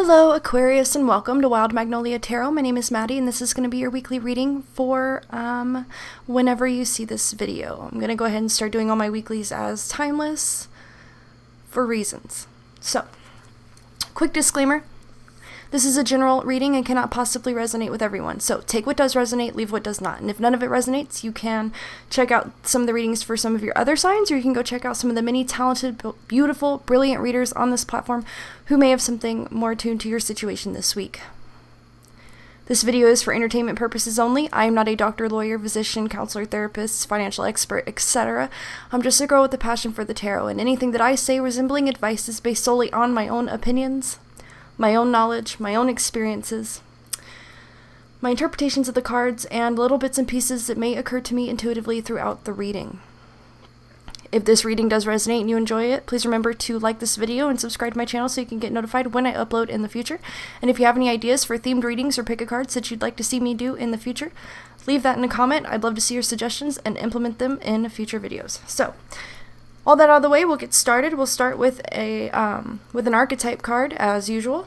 Hello Aquarius and welcome to Wild Magnolia Tarot. My name is Maddie and this is going to be your weekly reading for whenever you see this video. I'm going to go ahead and start doing all my weeklies as timeless for reasons. So, quick disclaimer. This is a general reading and cannot possibly resonate with everyone. So take what does resonate, leave what does not. And if none of it resonates, you can check out some of the readings for some of your other signs, or you can go check out some of the many talented, beautiful, brilliant readers on this platform who may have something more attuned to your situation this week. This video is for entertainment purposes only. I am not a doctor, lawyer, physician, counselor, therapist, financial expert, etc. I'm just a girl with a passion for the tarot, and anything that I say resembling advice is based solely on my own opinions, my own knowledge, my own experiences, my interpretations of the cards, and little bits and pieces that may occur to me intuitively throughout the reading. If this reading does resonate and you enjoy it, please remember to like this video and subscribe to my channel so you can get notified when I upload in the future. And if you have any ideas for themed readings or pick-a-cards that you'd like to see me do in the future, leave that in a comment. I'd love to see your suggestions and implement them in future videos. So, all that out of the way, we'll get started. We'll start with an archetype card, as usual.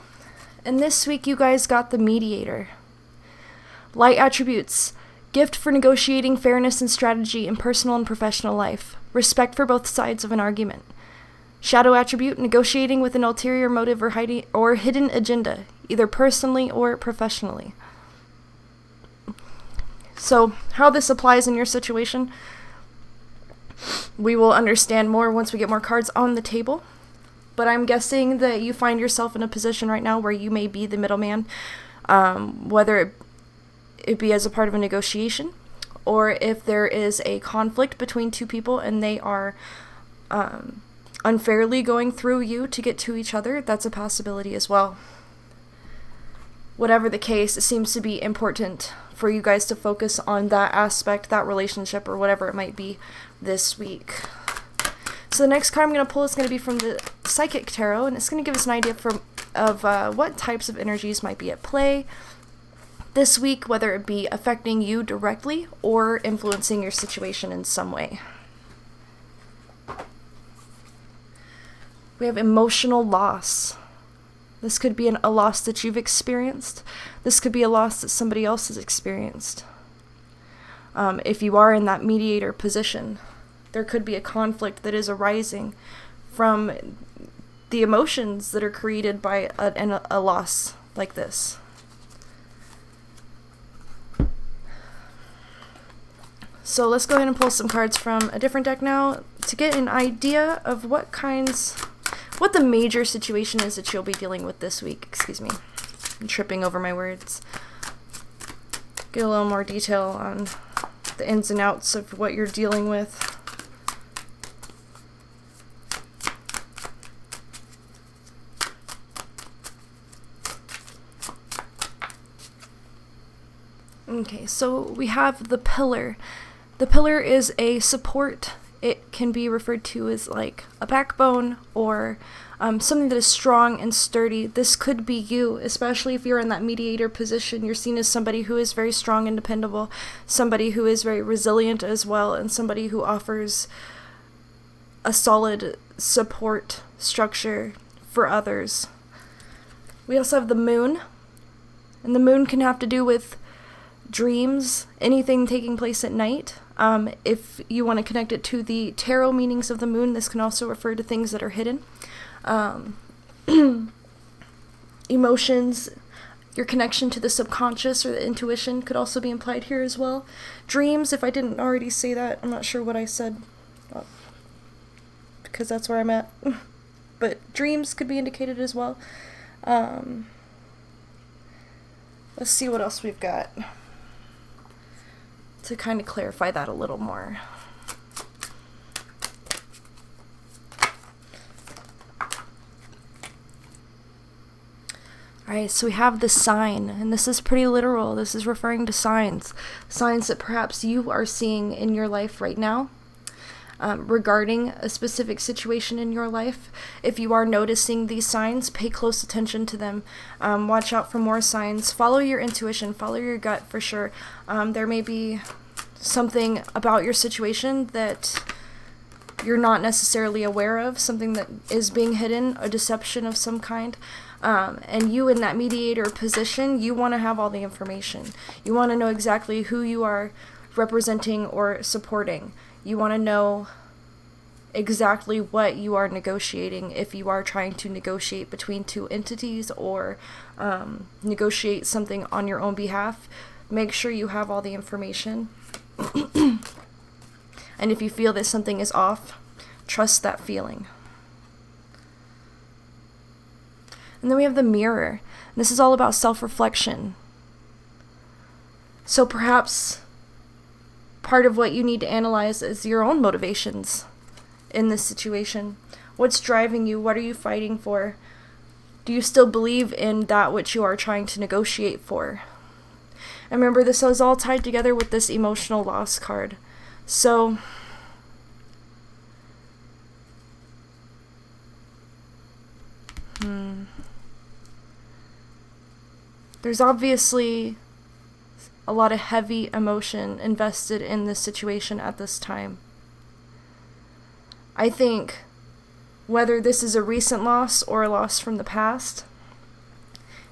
And this week, you guys got the Mediator. Light attributes. Gift for negotiating fairness and strategy in personal and professional life. Respect for both sides of an argument. Shadow attribute. Negotiating with an ulterior motive or hidden agenda, either personally or professionally. So, how this applies in your situation, we will understand more once we get more cards on the table. But I'm guessing that you find yourself in a position right now where you may be the middleman, whether it be as a part of a negotiation, or if there is a conflict between two people and they are unfairly going through you to get to each other. That's a possibility as well. Whatever the case, it seems to be important for you guys to focus on that aspect, that relationship, or whatever it might be this week. So the next card I'm going to pull is going to be from the Psychic Tarot, and it's going to give us an idea of what types of energies might be at play this week, whether it be affecting you directly or influencing your situation in some way. We have emotional loss. This could be a loss that you've experienced. This could be a loss that somebody else has experienced. If you are in that mediator position, there could be a conflict that is arising from the emotions that are created by a loss like this. So let's go ahead and pull some cards from a different deck now to get an idea of what the major situation is that you'll be dealing with this week. Excuse me, I'm tripping over my words. Get a little more detail on the ins and outs of what you're dealing with. Okay, so we have the Pillar. The Pillar is a support. It can be referred to as like a backbone or something that is strong and sturdy. This could be you, especially if you're in that mediator position. You're seen as somebody who is very strong and dependable, somebody who is very resilient as well, and somebody who offers a solid support structure for others. We also have the Moon, and the Moon can have to do with dreams, anything taking place at night. If you want to connect it to the tarot meanings of the moon, this can also refer to things that are hidden. Emotions, your connection to the subconscious or the intuition could also be implied here as well. Dreams, if I didn't already say that, I'm not sure what I said, because that's where I'm at. But dreams could be indicated as well. Let's see what else we've got to kind of clarify that a little more. Alright, so we have the Sign, and this is pretty literal. This is referring to signs that perhaps you are seeing in your life right now, regarding a specific situation in your life. If you are noticing these signs, pay close attention to them. Watch out for more signs. Follow your intuition. Follow your gut for sure. There may be something about your situation that you're not necessarily aware of, something that is being hidden, a deception of some kind. And you in that mediator position, you want to have all the information. You want to know exactly who you are representing or supporting. You want to know exactly what you are negotiating if you are trying to negotiate between two entities or negotiate something on your own behalf. Make sure you have all the information. And if you feel that something is off, trust that feeling. And then we have the mirror. This is all about self-reflection. So perhaps part of what you need to analyze is your own motivations in this situation. What's driving you? What are you fighting for? Do you still believe in that which you are trying to negotiate for? And remember, this is all tied together with this emotional loss card. So there's obviously a lot of heavy emotion invested in this situation at this time. I think whether this is a recent loss or a loss from the past,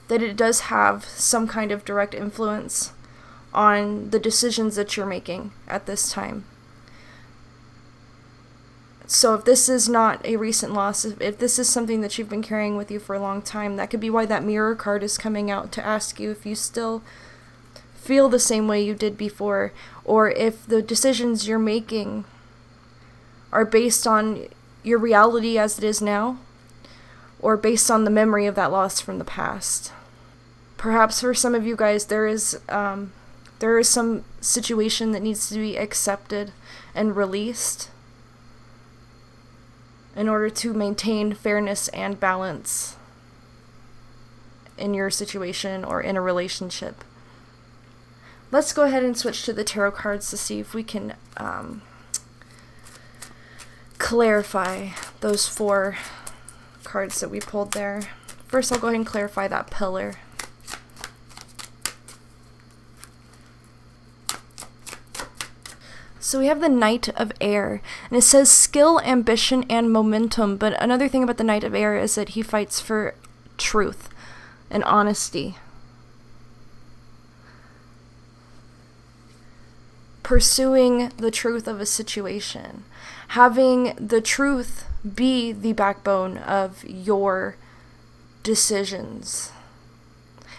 that it does have some kind of direct influence on the decisions that you're making at this time. So if this is not a recent loss, if this is something that you've been carrying with you for a long time, that could be why that mirror card is coming out to ask you if you still feel the same way you did before, or if the decisions you're making are based on your reality as it is now, or based on the memory of that loss from the past. Perhaps for some of you guys, there is some situation that needs to be accepted and released in order to maintain fairness and balance in your situation or in a relationship. Let's go ahead and switch to the tarot cards to see if we can clarify those 4 cards that we pulled there. First, I'll go ahead and clarify that pillar. So we have the Knight of Air, and it says skill, ambition, and momentum. But another thing about the Knight of Air is that he fights for truth and honesty. Pursuing the truth of a situation. Having the truth be the backbone of your decisions.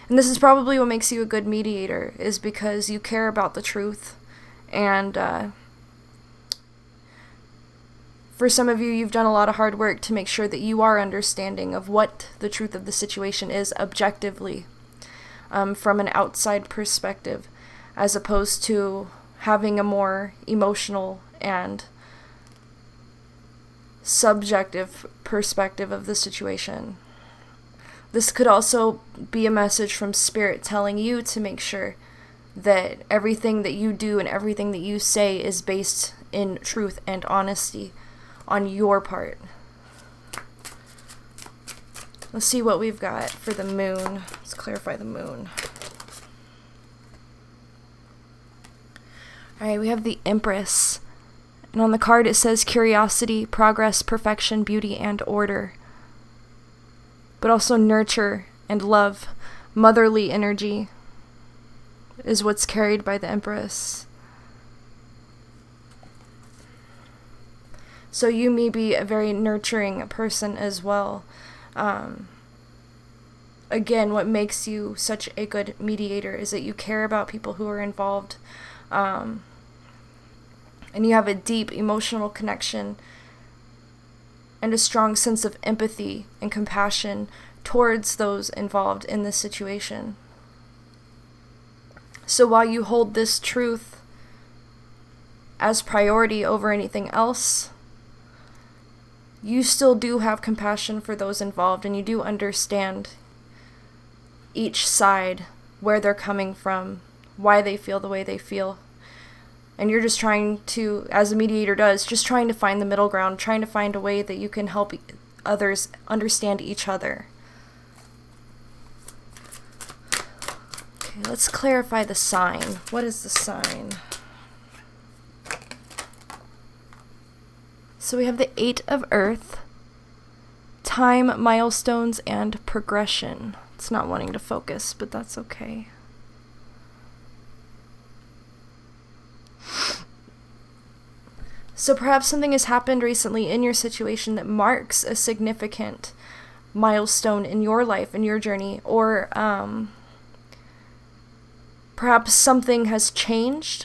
And this is probably what makes you a good mediator, is because you care about the truth. And for some of you, you've done a lot of hard work to make sure that you are understanding of what the truth of the situation is objectively, from an outside perspective, as opposed to having a more emotional and subjective perspective of the situation. This could also be a message from Spirit telling you to make sure that everything that you do and everything that you say is based in truth and honesty on your part. Let's see what we've got for the moon. Let's clarify the moon. Alright, we have the Empress. And on the card it says curiosity, progress, perfection, beauty, and order. But also nurture and love, motherly energy is what's carried by the Empress. So you may be a very nurturing person as well. Again, what makes you such a good mediator is that you care about people who are involved, and you have a deep emotional connection and a strong sense of empathy and compassion towards those involved in this situation. So while you hold this truth as priority over anything else, you still do have compassion for those involved, and you do understand each side, where they're coming from, why they feel the way they feel. And you're just trying to, as a mediator does, just trying to find the middle ground, trying to find a way that you can help others understand each other. Okay, let's clarify the sign. What is the sign? So we have the 8 of Earth, time, milestones, and progression. It's not wanting to focus, but that's okay. So perhaps something has happened recently in your situation that marks a significant milestone in your life, in your journey, or perhaps something has changed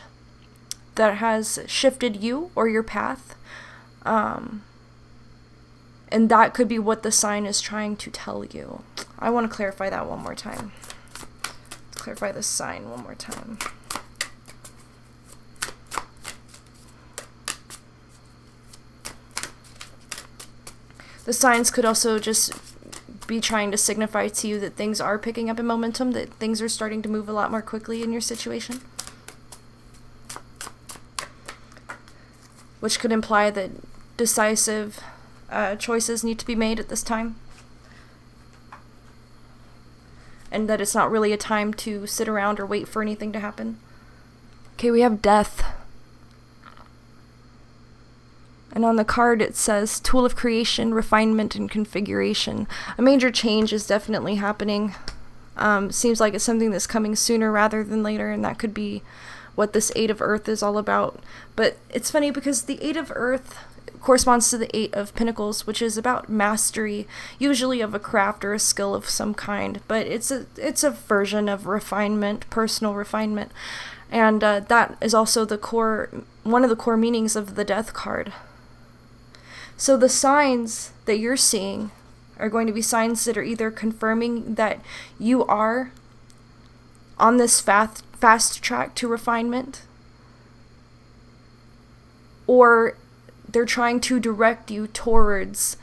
that has shifted you or your path. And that could be what the sign is trying to tell you. I want to clarify that one more time. Let's clarify this sign one more time. The signs could also just be trying to signify to you that things are picking up in momentum, that things are starting to move a lot more quickly in your situation. Which could imply that decisive choices need to be made at this time. And that it's not really a time to sit around or wait for anything to happen. Okay, we have death. And on the card it says, tool of creation, refinement, and configuration. A major change is definitely happening. Seems like it's something that's coming sooner rather than later, and that could be what this Eight of Earth is all about. But it's funny because the Eight of Earth corresponds to the Eight of Pentacles, which is about mastery, usually of a craft or a skill of some kind. But it's a version of refinement, personal refinement. And that is also one of the core meanings of the Death card. So the signs that you're seeing are going to be signs that are either confirming that you are on this fast track to refinement, or they're trying to direct you towards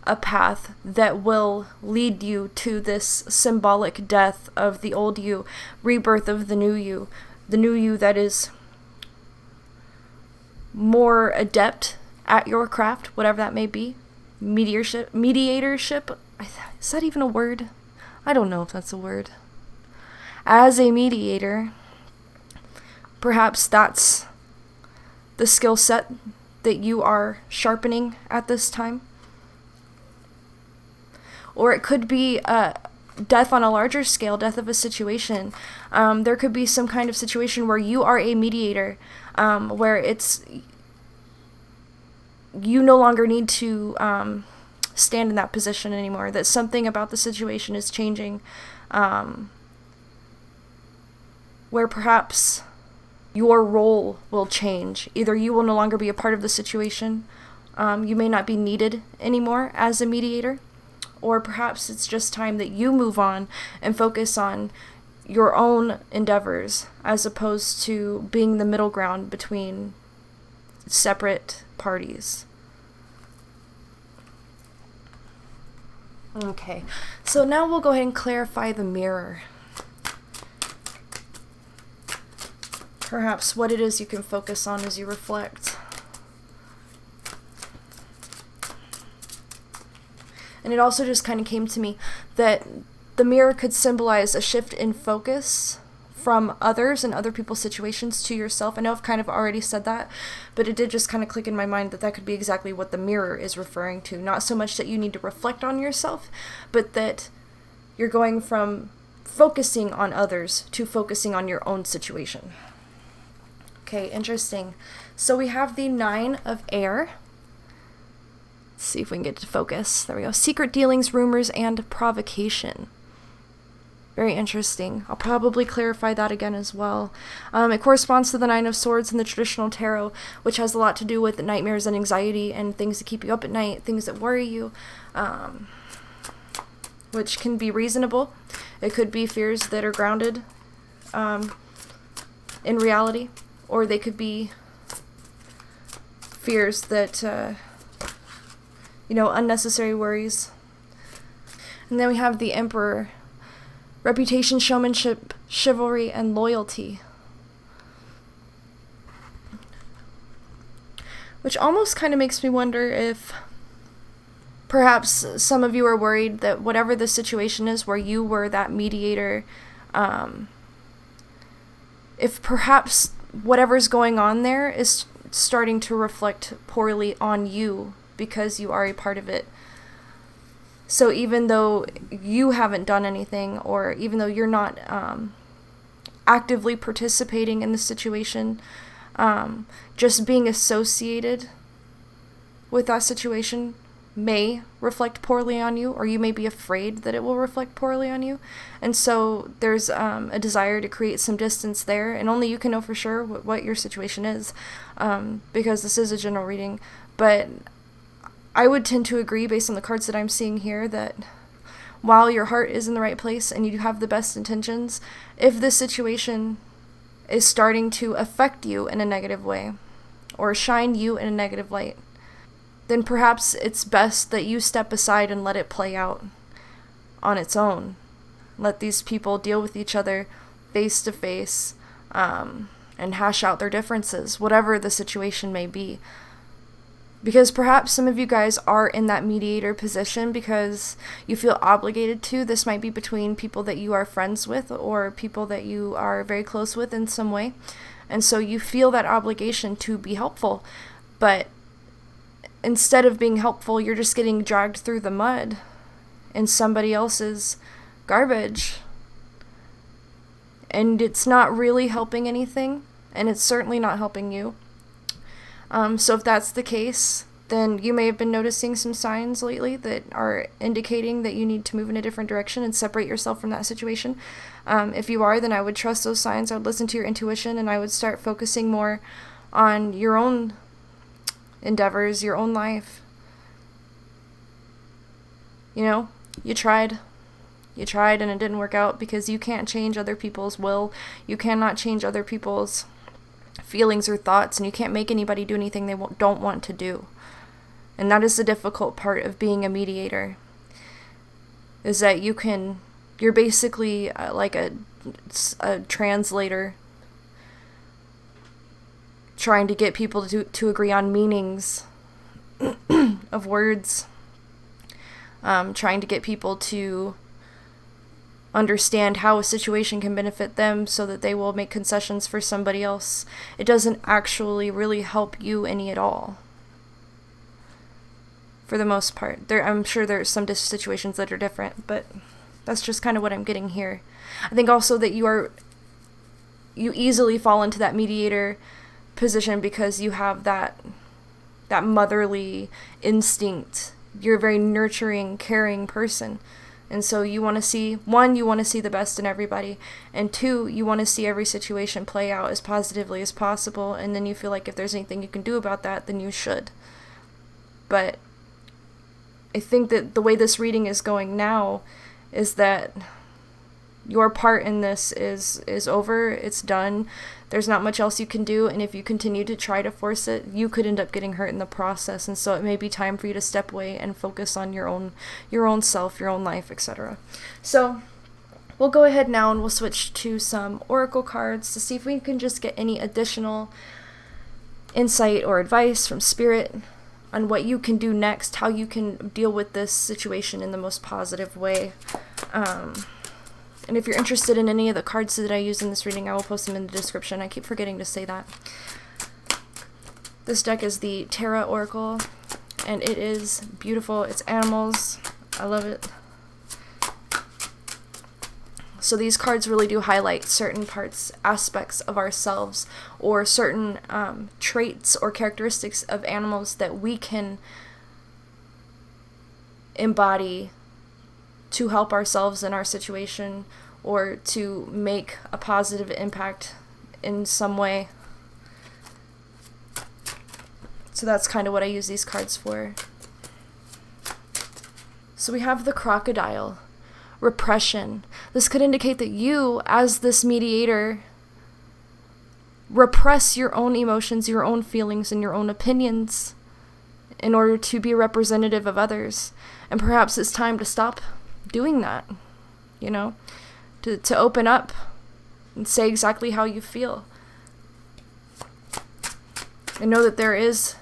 a path that will lead you to this symbolic death of the old you, rebirth of the new you that is more adept at your craft, whatever that may be. Mediatorship, is that even a word? I don't know if that's a word. As a mediator, perhaps that's the skill set that you are sharpening at this time. Or it could be death on a larger scale, death of a situation. There could be some kind of situation where you are a mediator, where it's you no longer need to stand in that position anymore, that something about the situation is changing, where perhaps your role will change. Either you will no longer be a part of the situation, you may not be needed anymore as a mediator, or perhaps it's just time that you move on and focus on your own endeavors as opposed to being the middle ground between separate parties. Okay, so now we'll go ahead and clarify the mirror. Perhaps what it is you can focus on as you reflect. And it also just kind of came to me that the mirror could symbolize a shift in focus from others and other people's situations to yourself. I know I've kind of already said that, but it did just kind of click in my mind that that could be exactly what the mirror is referring to. Not so much that you need to reflect on yourself, but that you're going from focusing on others to focusing on your own situation. Okay, interesting. So we have the Nine of Air. Let's see if we can get to focus. There we go. Secret dealings, rumors, and provocation. Very interesting. I'll probably clarify that again as well. It corresponds to the Nine of Swords in the traditional tarot, which has a lot to do with nightmares and anxiety and things that keep you up at night, things that worry you, which can be reasonable. It could be fears that are grounded in reality, or they could be fears that, unnecessary worries. And then we have the Emperor. Reputation, showmanship, chivalry, and loyalty. Which almost kind of makes me wonder if perhaps some of you are worried that whatever the situation is where you were that mediator, if perhaps whatever's going on there is starting to reflect poorly on you because you are a part of it. So even though you haven't done anything, or even though you're not actively participating in the situation, just being associated with that situation may reflect poorly on you, or you may be afraid that it will reflect poorly on you. And so there's a desire to create some distance there, and only you can know for sure what your situation is, because this is a general reading. But I would tend to agree, based on the cards that I'm seeing here, that while your heart is in the right place and you have the best intentions, if this situation is starting to affect you in a negative way or shine you in a negative light, then perhaps it's best that you step aside and let it play out on its own. Let these people deal with each other face to face, and hash out their differences, whatever the situation may be. Because perhaps some of you guys are in that mediator position because you feel obligated to. This might be between people that you are friends with or people that you are very close with in some way. And so you feel that obligation to be helpful. But instead of being helpful, you're just getting dragged through the mud in somebody else's garbage. And it's not really helping anything, and it's certainly not helping you. So if that's the case, then you may have been noticing some signs lately that are indicating that you need to move in a different direction and separate yourself from that situation. If you are, then I would trust those signs. I would listen to your intuition, and I would start focusing more on your own endeavors, your own life. You know, you tried and it didn't work out, because you can't change other people's will. You cannot change other people's feelings or thoughts, and you can't make anybody do anything they don't want to do. And that is the difficult part of being a mediator, is that you're basically like a translator, trying to get people to agree on meanings of words, trying to get people to understand how a situation can benefit them so that they will make concessions for somebody else. It doesn't actually really help you any at all, for the most part. I'm sure there's some situations that are different, but that's just kind of what I'm getting here. I think also that you easily fall into that mediator position because you have that motherly instinct. You're a very nurturing, caring person. And so you want to see, one, you want to see the best in everybody, and two, you want to see every situation play out as positively as possible, and then you feel like if there's anything you can do about that, then you should. But I think that the way this reading is going now is that your part in this is over, it's done. There's not much else you can do, and if you continue to try to force it, you could end up getting hurt in the process, and so it may be time for you to step away and focus on your own self, your own life, etc. So we'll go ahead now and we'll switch to some oracle cards to see if we can just get any additional insight or advice from Spirit on what you can do next, how you can deal with this situation in the most positive way. And if you're interested in any of the cards that I use in this reading, I will post them in the description. I keep forgetting to say that. This deck is the Terra Oracle, and it is beautiful. It's animals. I love it. So these cards really do highlight certain aspects of ourselves, or certain traits or characteristics of animals that we can embody to help ourselves in our situation, or to make a positive impact in some way. So that's kind of what I use these cards for. So we have the crocodile, repression. This could indicate that you, as this mediator, repress your own emotions, your own feelings, and your own opinions in order to be representative of others. And perhaps it's time to stop doing that, you know, to open up and say exactly how you feel. And know that there is,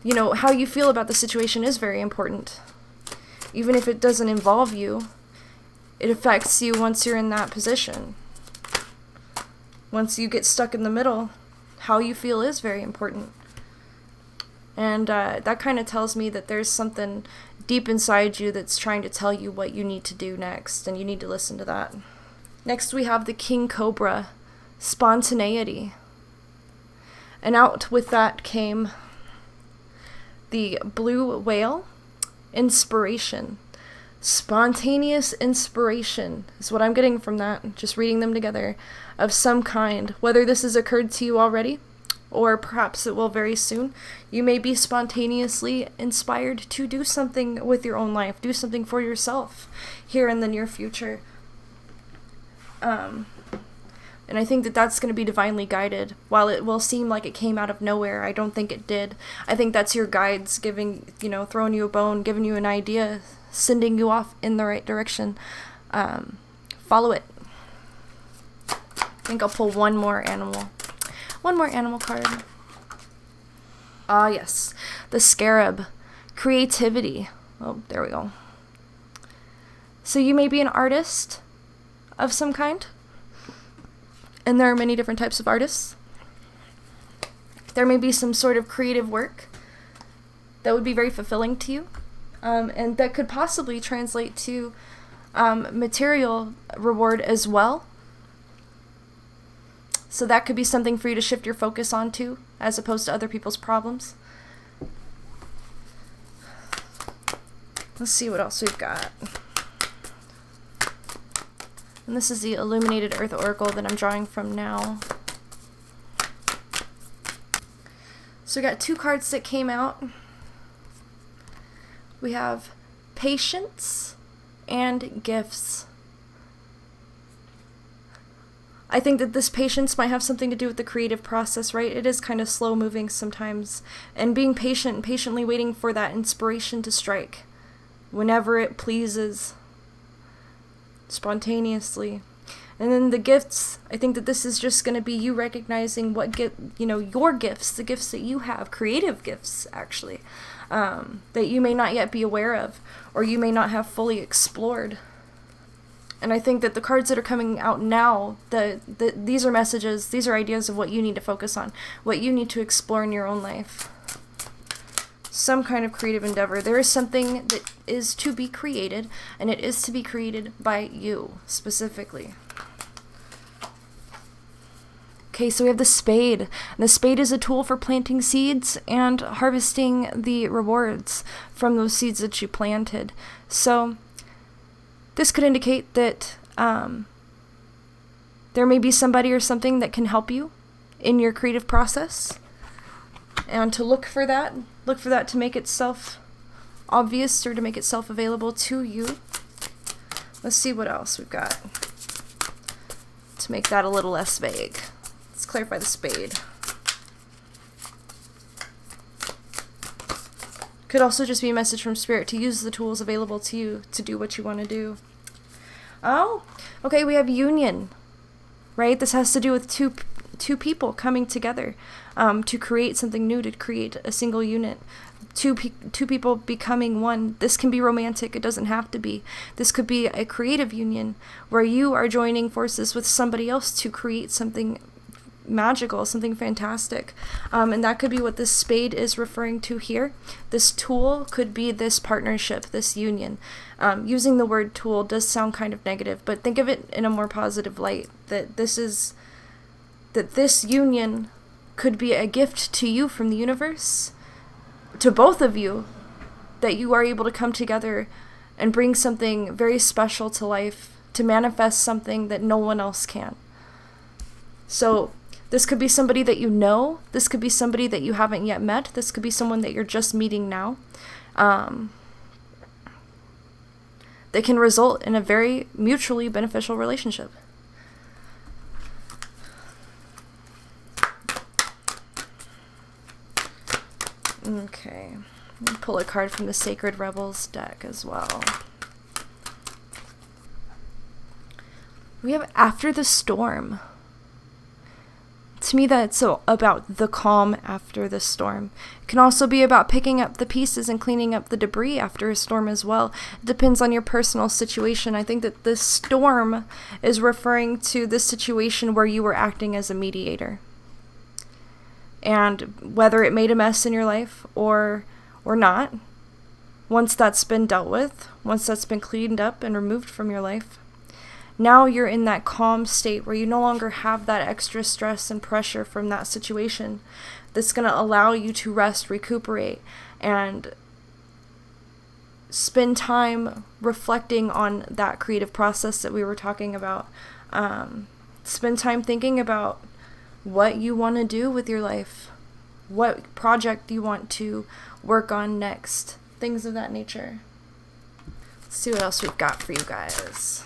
you know, how you feel about the situation is very important. Even if it doesn't involve you, it affects you once you're in that position. Once you get stuck in the middle, how you feel is very important. And that kind of tells me that there's something deep inside you that's trying to tell you what you need to do next, and you need to listen to that. Next we have the King Cobra, spontaneity. And out with that came the Blue Whale, inspiration. Spontaneous inspiration is what I'm getting from that, just reading them together, of some kind. Whether this has occurred to you already, or perhaps it will very soon. You may be spontaneously inspired to do something with your own life, do something for yourself here in the near future. And I think that that's going to be divinely guided. While it will seem like it came out of nowhere, I don't think it did. I think that's your guides giving, throwing you a bone, giving you an idea, sending you off in the right direction. Follow it. I think I'll pull one more animal card. Ah, yes. The Scarab Creativity. Oh, there we go. So you may be an artist of some kind. And there are many different types of artists. There may be some sort of creative work that would be very fulfilling to you. And that could possibly translate to material reward as well. So that could be something for you to shift your focus onto, as opposed to other people's problems. Let's see what else we've got. And this is the Illuminated Earth Oracle that I'm drawing from now. So we got two cards that came out. We have Patience and Gifts. I think that this patience might have something to do with the creative process, right? It is kind of slow moving sometimes. And being patient and patiently waiting for that inspiration to strike whenever it pleases, spontaneously. And then the gifts, I think that this is just going to be you recognizing what your gifts, the gifts that you have, creative gifts actually, that you may not yet be aware of, or you may not have fully explored. And I think that the cards that are coming out now, these are messages, these are ideas of what you need to focus on, what you need to explore in your own life. Some kind of creative endeavor. There is something that is to be created, and it is to be created by you, specifically. Okay, so we have the Spade. And the Spade is a tool for planting seeds and harvesting the rewards from those seeds that you planted. So this could indicate that there may be somebody or something that can help you in your creative process. And to look for that to make itself obvious, or to make itself available to you. Let's see what else we've got to make that a little less vague. Let's clarify the Spade. Could also just be a message from Spirit to use the tools available to you to do what you want to do. Oh, okay, we have union, right? This has to do with two people coming together to create something new, to create a single unit. Two people becoming one. This can be romantic. It doesn't have to be. This could be a creative union where you are joining forces with somebody else to create something magical, something fantastic. And that could be what this Spade is referring to here. This tool could be this partnership, this union. Using the word tool does sound kind of negative, but think of it in a more positive light, that this union could be a gift to you from the universe, to both of you, that you are able to come together and bring something very special to life, to manifest something that no one else can. So this could be somebody that you know, this could be somebody that you haven't yet met, this could be someone that you're just meeting now, that can result in a very mutually beneficial relationship. Okay, let me pull a card from the Sacred Rebels deck as well. We have After the Storm. To me, that's about the calm after the storm. It can also be about picking up the pieces and cleaning up the debris after a storm as well. It depends on your personal situation. I think that this storm is referring to this situation where you were acting as a mediator. And whether it made a mess in your life or not, once that's been dealt with, once that's been cleaned up and removed from your life, now you're in that calm state where you no longer have that extra stress and pressure from that situation that's going to allow you to rest, recuperate, and spend time reflecting on that creative process that we were talking about. Spend time thinking about what you want to do with your life, what project you want to work on next, things of that nature. Let's see what else we've got for you guys.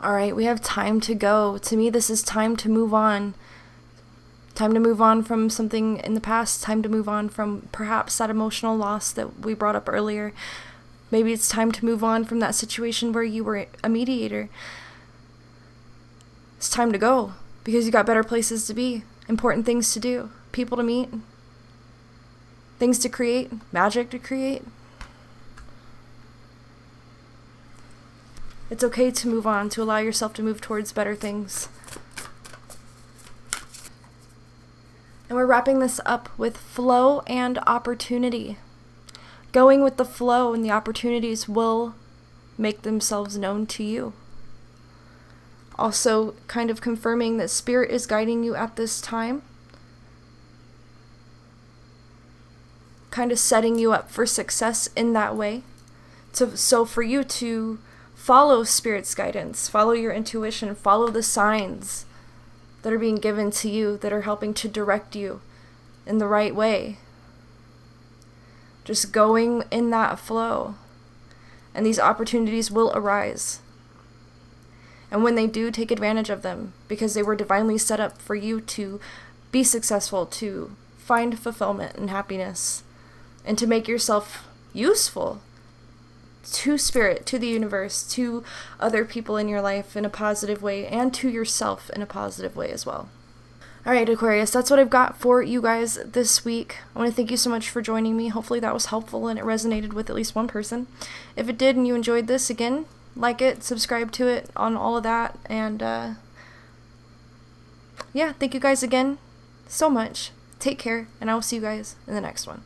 All right, we have time to go. To me, this is time to move on. Time to move on from something in the past. Time to move on from perhaps that emotional loss that we brought up earlier. Maybe it's time to move on from that situation where you were a mediator. It's time to go because you got better places to be, important things to do, people to meet, things to create, magic to create. It's okay to move on, to allow yourself to move towards better things. And we're wrapping this up with flow and opportunity. Going with the flow and the opportunities will make themselves known to you. Also, kind of confirming that Spirit is guiding you at this time. Kind of setting you up for success in that way. So for you to follow Spirit's guidance, follow your intuition, follow the signs that are being given to you that are helping to direct you in the right way. Just going in that flow. And these opportunities will arise. And when they do, take advantage of them because they were divinely set up for you to be successful, to find fulfillment and happiness, and to make yourself useful to Spirit, to the universe, to other people in your life in a positive way, and to yourself in a positive way as well. All right, Aquarius, that's what I've got for you guys this week. I want to thank you so much for joining me. Hopefully that was helpful and it resonated with at least one person. If it did and you enjoyed this, again, like it, subscribe to it on all of that. And yeah, thank you guys again so much. Take care, and I will see you guys in the next one.